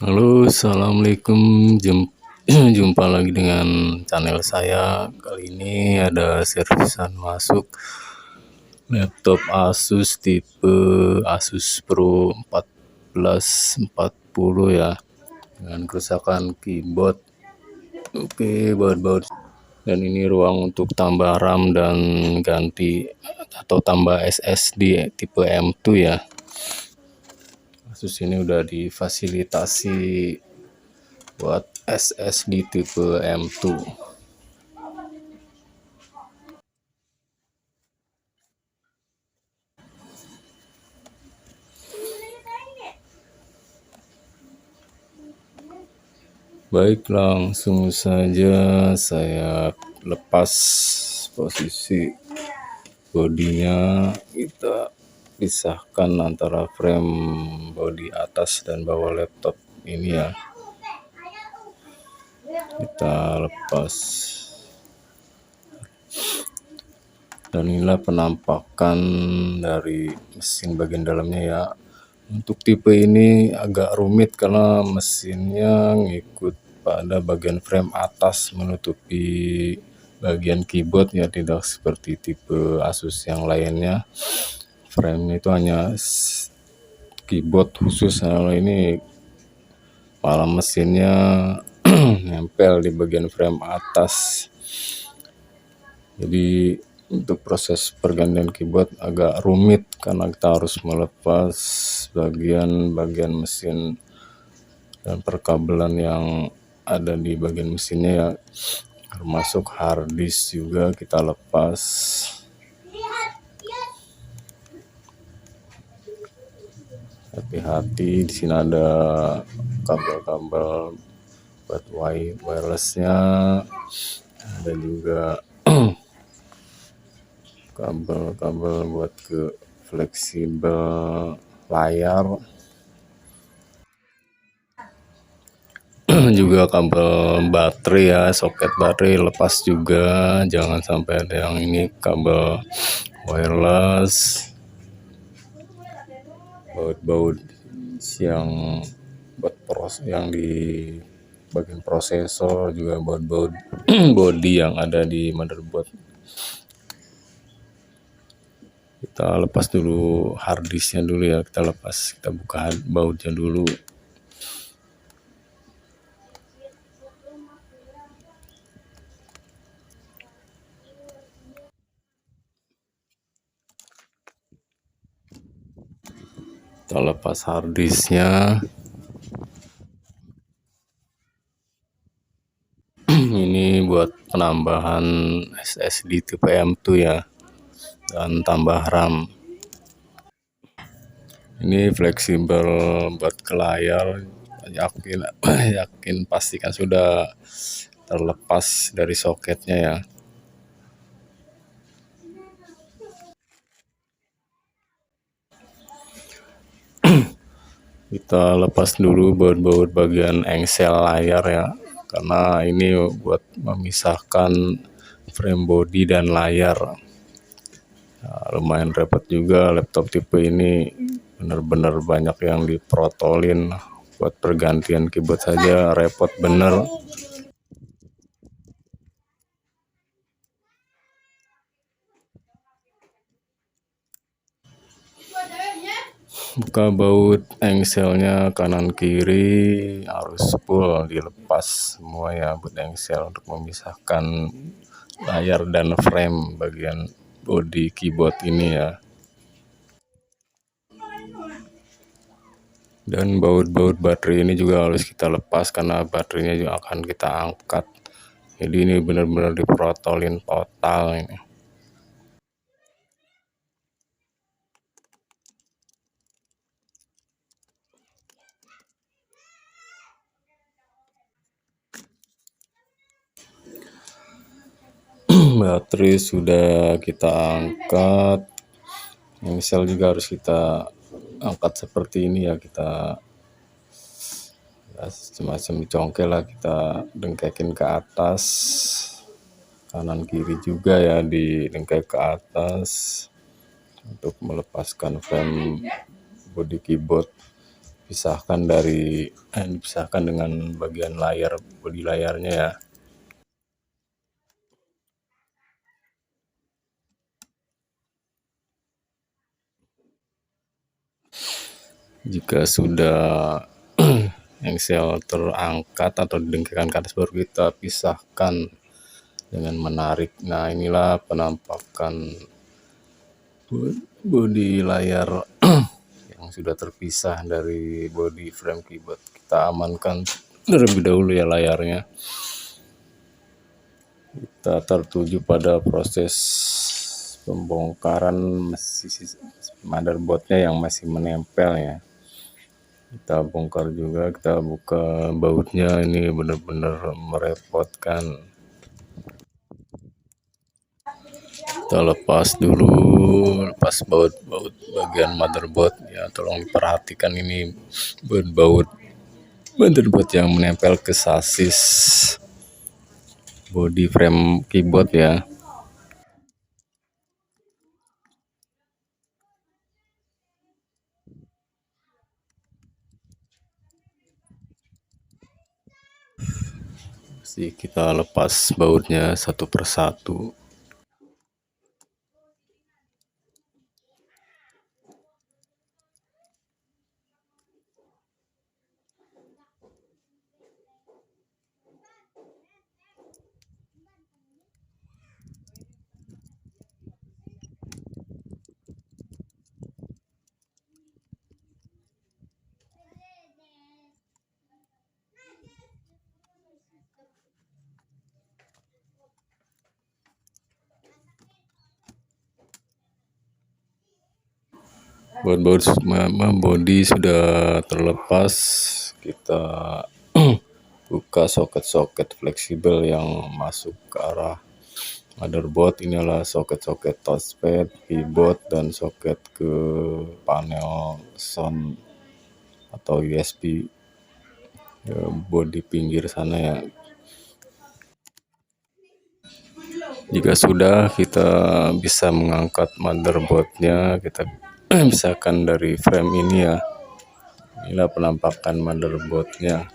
Halo, assalamualaikum. Jumpa lagi dengan channel saya. Kali ini ada servisan masuk laptop Asus tipe Asus Pro 1440 ya, dengan kerusakan keyboard. Oke, baut-baut. Dan ini ruang untuk tambah RAM dan ganti atau tambah SSD tipe M2 ya. Asus ini udah difasilitasi buat SSD tipe M2. Baik, langsung saja saya lepas posisi bodinya. Kita pisahkan antara frame bodi atas dan bawah laptop ini ya. Kita lepas. Dan inilah penampakan dari mesin bagian dalamnya ya. Untuk tipe ini agak rumit karena mesinnya ngikut pada bagian frame atas menutupi bagian keyboard ya, tidak seperti tipe Asus yang lainnya. Frame itu hanya keyboard khusus, kalau ini malah mesinnya nempel di bagian frame atas. Jadi untuk proses pergantian keyboard agak rumit karena kita harus melepas bagian-bagian mesin dan perkabelan yang ada di bagian mesinnya ya, termasuk hard disk juga kita lepas. Hati-hati, di sini ada kabel-kabel buat wirelessnya, ada juga kabel-kabel buat ke fleksibel layar. Juga kabel baterai ya, soket baterai lepas juga, jangan sampai ada yang ini kabel wireless. Baut-baut yang buat yang di bagian prosesor, juga baut-baut body yang ada di motherboard. Kita lepas dulu hard disknya dulu ya, kita buka bautnya dulu. Kita lepas hard disknya. Ini buat penambahan SSD tipe M2 ya, dan tambah RAM. Ini fleksibel buat ke layar. Yakin pastikan sudah terlepas dari soketnya ya. Kita lepas dulu baut-baut bagian engsel layar ya, karena ini buat memisahkan frame body dan layar. Nah, lumayan repot juga laptop tipe ini, bener-bener banyak yang diprotolin. Buat pergantian keyboard saja repot bener. Buka baut engselnya kanan kiri harus full dilepas semua ya, baut engsel untuk memisahkan layar dan frame bagian body keyboard ini ya. Dan baut-baut baterai ini juga harus kita lepas karena baterainya juga akan kita angkat. Jadi ini benar-benar diprotolin total ini. Baterai sudah kita angkat, engsel juga harus kita angkat seperti ini ya, kita ya, semacam dicongkel lah, kita dengkekin ke atas, kanan kiri juga ya didengkek ke atas untuk melepaskan frame body keyboard. dipisahkan dengan bagian layar, bodi layarnya ya. Jika sudah engsel terangkat atau didengkekan ke atas, baru kita pisahkan dengan menarik. Nah, inilah penampakan bodi layar yang sudah terpisah dari bodi frame keyboard. Kita amankan terlebih dahulu ya layarnya. Kita tertuju pada proses pembongkaran motherboardnya yang masih menempel ya. Kita bongkar juga, kita buka bautnya, ini benar-benar merepotkan. Kita lepas baut-baut bagian motherboard ya, tolong diperhatikan ini baut motherboard yang menempel ke sasis body frame keyboard ya. Mesti kita lepas bautnya satu persatu. Baut-baut body sudah terlepas, kita buka soket-soket fleksibel yang masuk ke arah motherboard. Inilah soket-soket touchpad, keyboard, dan soket ke panel sound atau USB body pinggir sana ya. Jika sudah, kita bisa mengangkat motherboardnya, kita pisahkan dari frame ini ya. Inilah penampakan motherboardnya.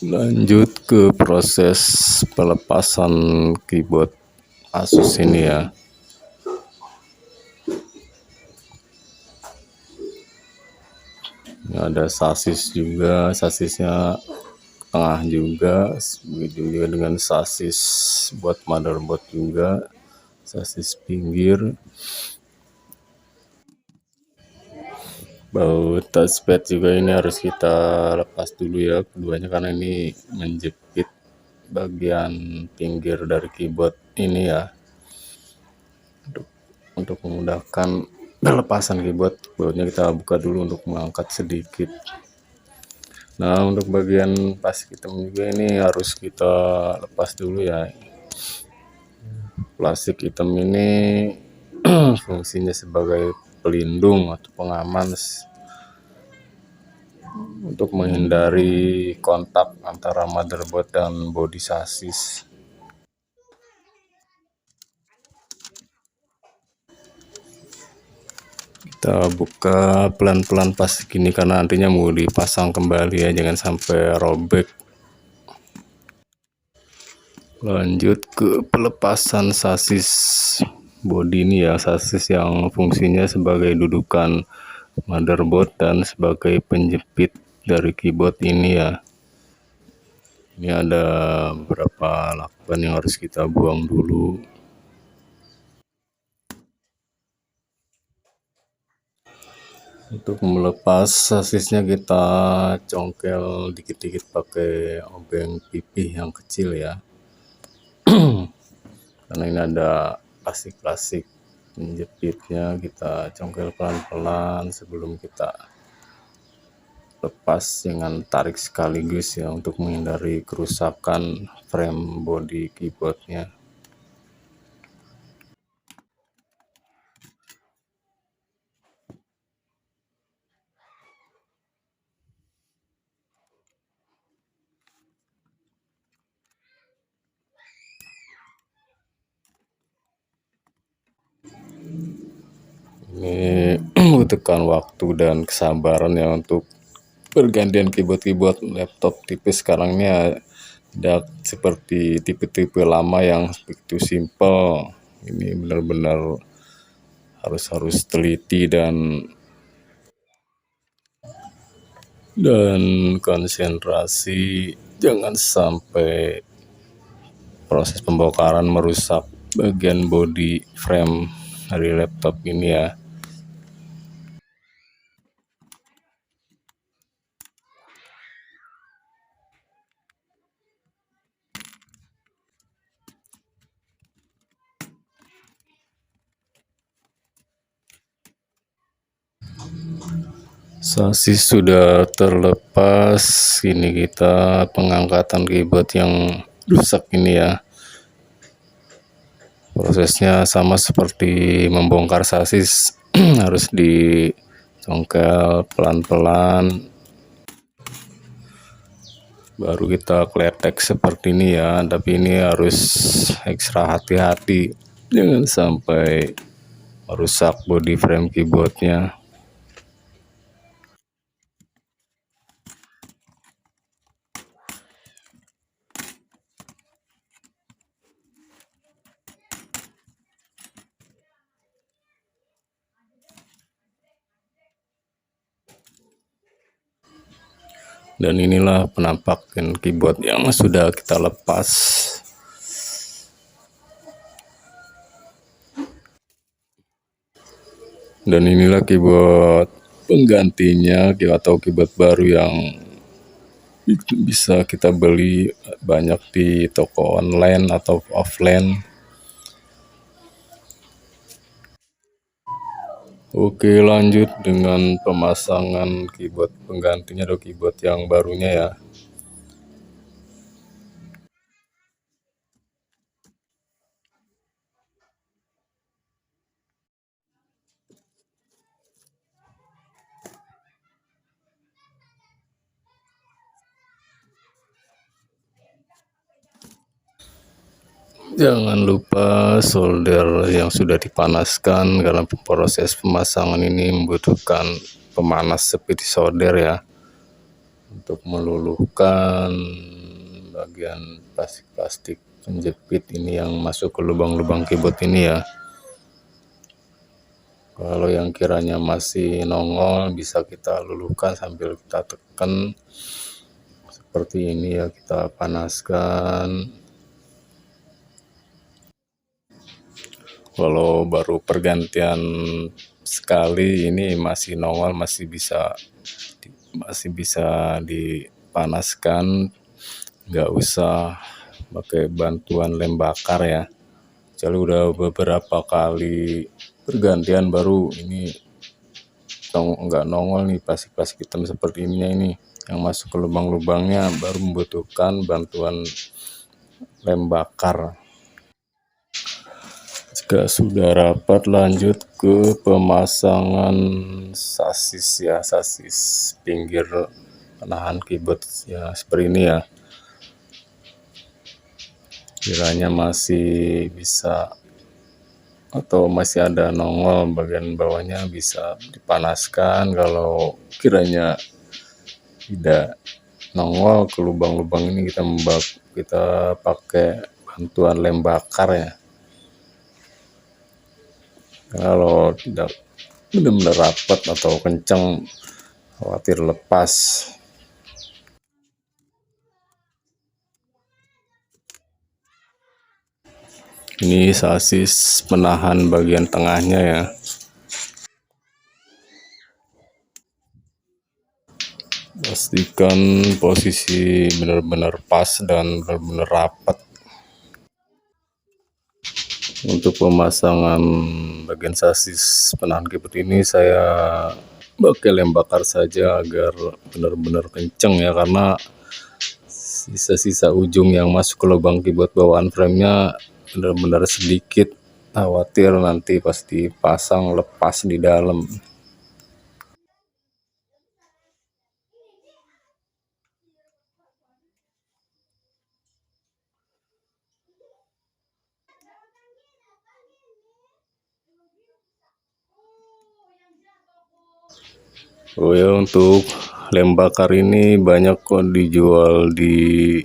Lanjut ke proses pelepasan keyboard Asus ini ya. Ini ada sasis juga, sasisnya tengah juga, begitu juga dengan sasis buat motherboard juga, sasis pinggir. Baut touchpad juga ini harus kita lepas dulu ya keduanya, karena ini menjepit bagian pinggir dari keyboard ini ya. Untuk memudahkan pelepasan keyboard, bautnya kita buka dulu untuk mengangkat sedikit. Nah, untuk bagian plastik hitam juga ini harus kita lepas dulu ya. Plastik hitam ini fungsinya sebagai pelindung atau pengaman untuk menghindari kontak antara motherboard dan bodi sasis. Kita buka pelan-pelan plastik ini karena nantinya mau dipasang kembali ya, jangan sampai robek. Lanjut ke pelepasan sasis bodi ini ya, sasis yang fungsinya sebagai dudukan motherboard dan sebagai penjepit dari keyboard ini ya. Ini ada beberapa lakban yang harus kita buang dulu. Untuk melepas sasisnya kita congkel dikit-dikit pakai obeng pipih yang kecil ya. Karena ini ada plastik-plastik penjepitnya, kita congkel pelan-pelan sebelum kita lepas dengan tarik sekaligus ya, untuk menghindari kerusakan frame body keyboardnya. membutuhkan waktu dan kesabaran ya untuk pergantian keyboard-keyboard laptop tipe sekarang ini ya, tidak seperti tipe-tipe lama yang begitu simple. Ini benar-benar harus teliti dan konsentrasi, jangan sampai proses pembongkaran merusak bagian body frame dari laptop ini ya. Sasis sudah terlepas, ini kita pengangkatan keyboard yang rusak ini ya. Prosesnya sama seperti membongkar sasis, harus dicongkel pelan-pelan, baru kita kletek seperti ini ya. Tapi ini harus ekstra hati-hati, jangan sampai merusak body frame keyboardnya. Dan inilah penampakan keyboard yang sudah kita lepas. Dan inilah keyboard penggantinya atau keyboard baru yang bisa kita beli banyak di toko online atau offline. Oke, lanjut dengan pemasangan keyboard penggantinya atau keyboard yang barunya ya. Jangan lupa solder yang sudah dipanaskan, karena proses pemasangan ini membutuhkan pemanas seperti solder ya, untuk meluluhkan bagian plastik-plastik penjepit ini yang masuk ke lubang-lubang keyboard ini ya. Kalau yang kiranya masih nongol, bisa kita luluhkan sambil kita tekan seperti ini ya, kita panaskan. Kalau baru pergantian sekali ini masih nongol, masih bisa dipanaskan, nggak usah pakai bantuan lem bakar ya. Jadi udah beberapa kali pergantian baru ini nggak nongol nih plastik-plastik hitam seperti ini yang masuk ke lubang-lubangnya, baru membutuhkan bantuan lem bakar. Jika sudah rapat, lanjut ke pemasangan sasis ya, sasis pinggir penahan keyboard ya, seperti ini ya. Kiranya masih bisa atau masih ada nongol bagian bawahnya, bisa dipanaskan. Kalau kiranya tidak nongol ke lubang-lubang ini, kita pakai bantuan lem bakar ya. Kalau tidak benar-benar rapat atau kencang, khawatir lepas. Ini sasis penahan bagian tengahnya ya. Pastikan posisi benar-benar pas dan benar-benar rapat. Untuk pemasangan bagian sasis penahan keyboard ini saya pakai lem bakar saja agar benar-benar kenceng ya, karena sisa-sisa ujung yang masuk ke lubang keyboard bawaan framenya benar-benar sedikit, khawatir nanti pas dipasang lepas di dalam. Oh ya, untuk lem bakar ini banyak kok dijual di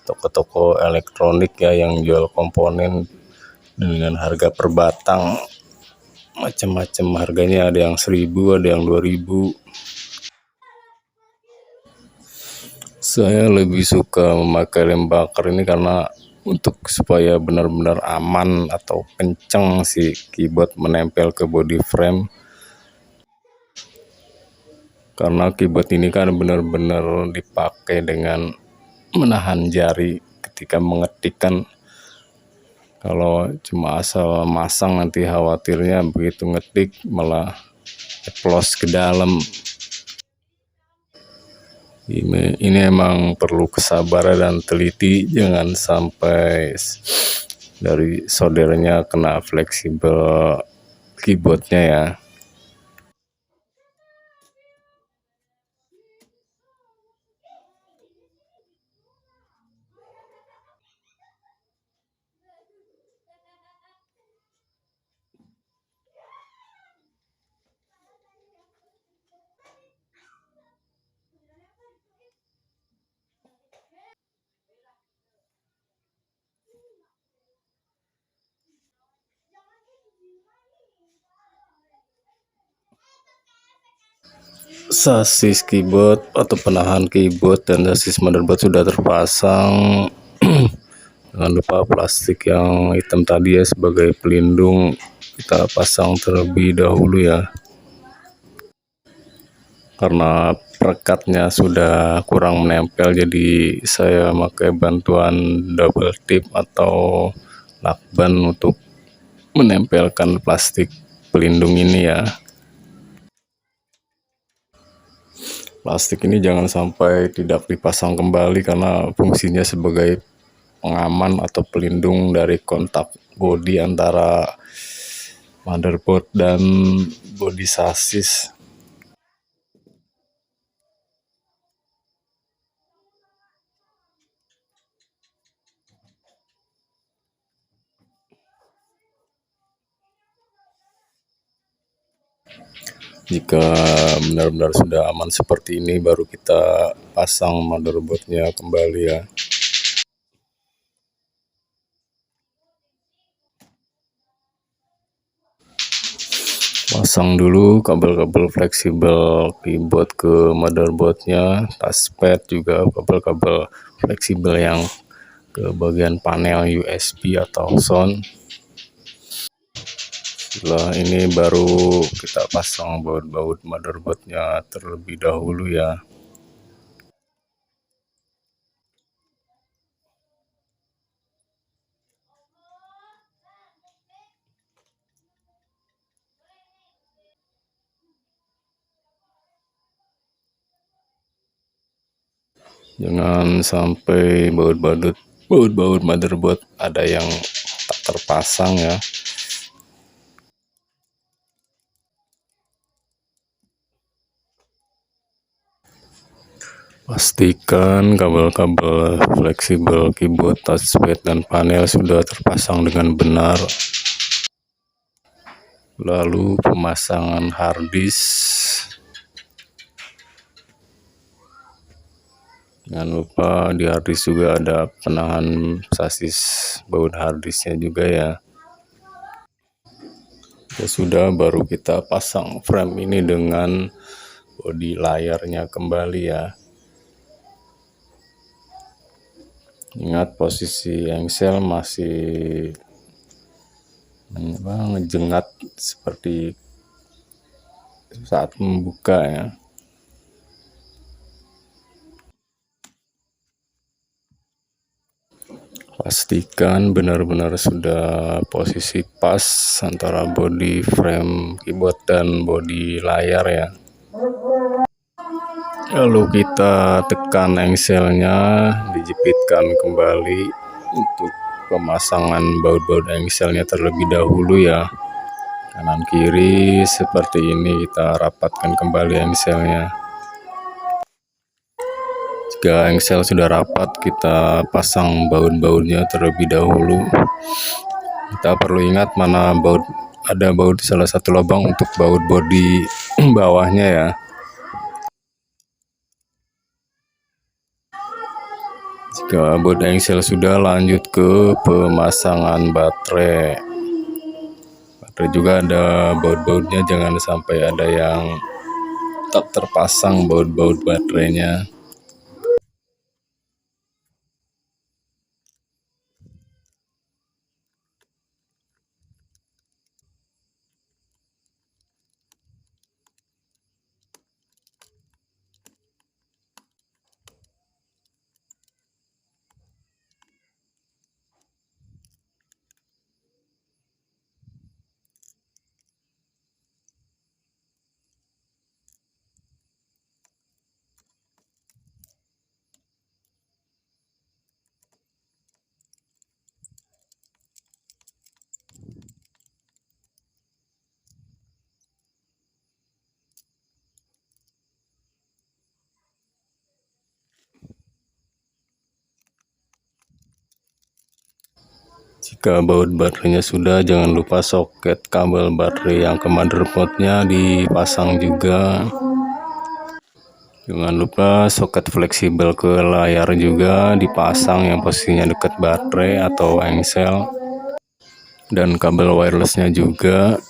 toko-toko elektronik ya, yang jual komponen dengan harga per batang. Macam-macam harganya, ada yang 1.000, ada yang 2.000. Saya lebih suka memakai lem bakar ini karena untuk supaya benar-benar aman atau kenceng si keyboard menempel ke body frame. Karena keyboard ini kan benar-benar dipakai dengan menahan jari ketika mengetik kan. Kalau cuma asal masang nanti khawatirnya begitu ngetik malah ceplos ke dalam. Ini emang perlu kesabaran dan teliti, jangan sampai dari soldernya kena fleksibel keyboardnya ya. Sasis keyboard atau penahan keyboard dan sasis motherboard sudah terpasang. Jangan lupa plastik yang hitam tadi ya sebagai pelindung kita pasang terlebih dahulu ya, karena perekatnya sudah kurang menempel, jadi saya pakai bantuan double tip atau lakban untuk menempelkan plastik pelindung ini ya. Plastik ini jangan sampai tidak dipasang kembali karena fungsinya sebagai pengaman atau pelindung dari kontak bodi antara motherboard dan bodi sasis. Jika benar-benar sudah aman seperti ini, baru kita pasang motherboardnya kembali ya. Pasang dulu kabel-kabel fleksibel keyboard ke motherboardnya, touchpad juga kabel-kabel fleksibel yang ke bagian panel USB atau sound. Setelah ini baru kita pasang baut-baut motherboardnya terlebih dahulu ya. Jangan sampai baut-baut motherboard ada yang tak terpasang ya. Pastikan kabel-kabel fleksibel keyboard, touchpad, dan panel sudah terpasang dengan benar. Lalu pemasangan harddisk. Jangan lupa di harddisk juga ada penahan sasis baut harddisknya juga ya. Ya sudah, baru kita pasang frame ini dengan bodi layarnya kembali ya. Ingat posisi engsel masih ngejengat seperti saat membuka ya. Pastikan benar-benar sudah posisi pas antara bodi frame keyboard dan bodi layar ya. Lalu kita tekan engselnya, dijepitkan kembali untuk pemasangan baut-baut engselnya terlebih dahulu ya. Kanan kiri seperti ini, kita rapatkan kembali engselnya. Jika engsel sudah rapat, kita pasang baut-bautnya terlebih dahulu. Kita perlu ingat mana ada baut di salah satu lubang untuk baut bodi bawahnya ya. Jika baut engsel sudah, lanjut ke pemasangan baterai. Baterai juga ada baut-bautnya, jangan sampai ada yang tak terpasang baut-baut baterainya. Jika baut baterainya sudah, jangan lupa soket kabel baterai yang ke motherboardnya dipasang juga. Jangan lupa soket fleksibel ke layar juga dipasang yang posisinya dekat baterai atau engsel, dan kabel wirelessnya juga.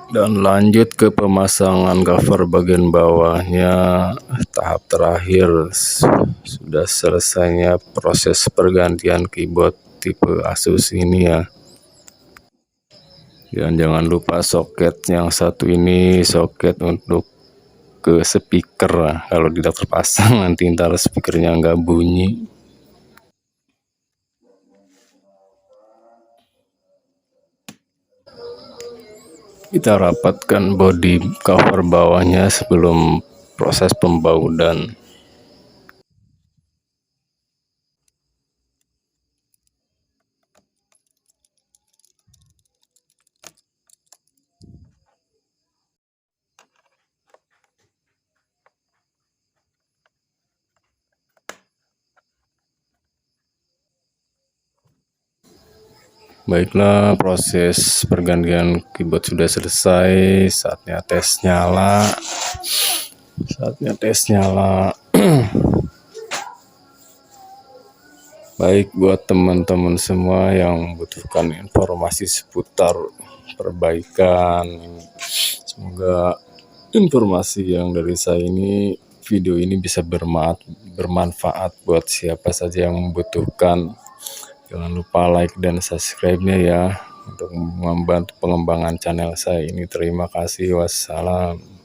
Dan lanjut ke pemasangan cover bagian bawahnya. Tahap terakhir sudah selesainya proses pergantian keyboard tipe Asus ini ya. Dan jangan lupa soket yang satu ini soket untuk ke speaker. Kalau tidak terpasang nanti ntar speakernya nggak bunyi. Kita rapatkan body cover bawahnya sebelum proses pembaudan. Baiklah, proses pergantian keyboard sudah selesai. Saatnya tes nyala. Baik, buat teman-teman semua yang membutuhkan informasi seputar perbaikan, semoga informasi yang dari saya ini, video ini bisa bermanfaat buat siapa saja yang membutuhkan. Jangan lupa like dan subscribe-nya ya, untuk membantu pengembangan channel saya ini. Terima kasih. Wassalam.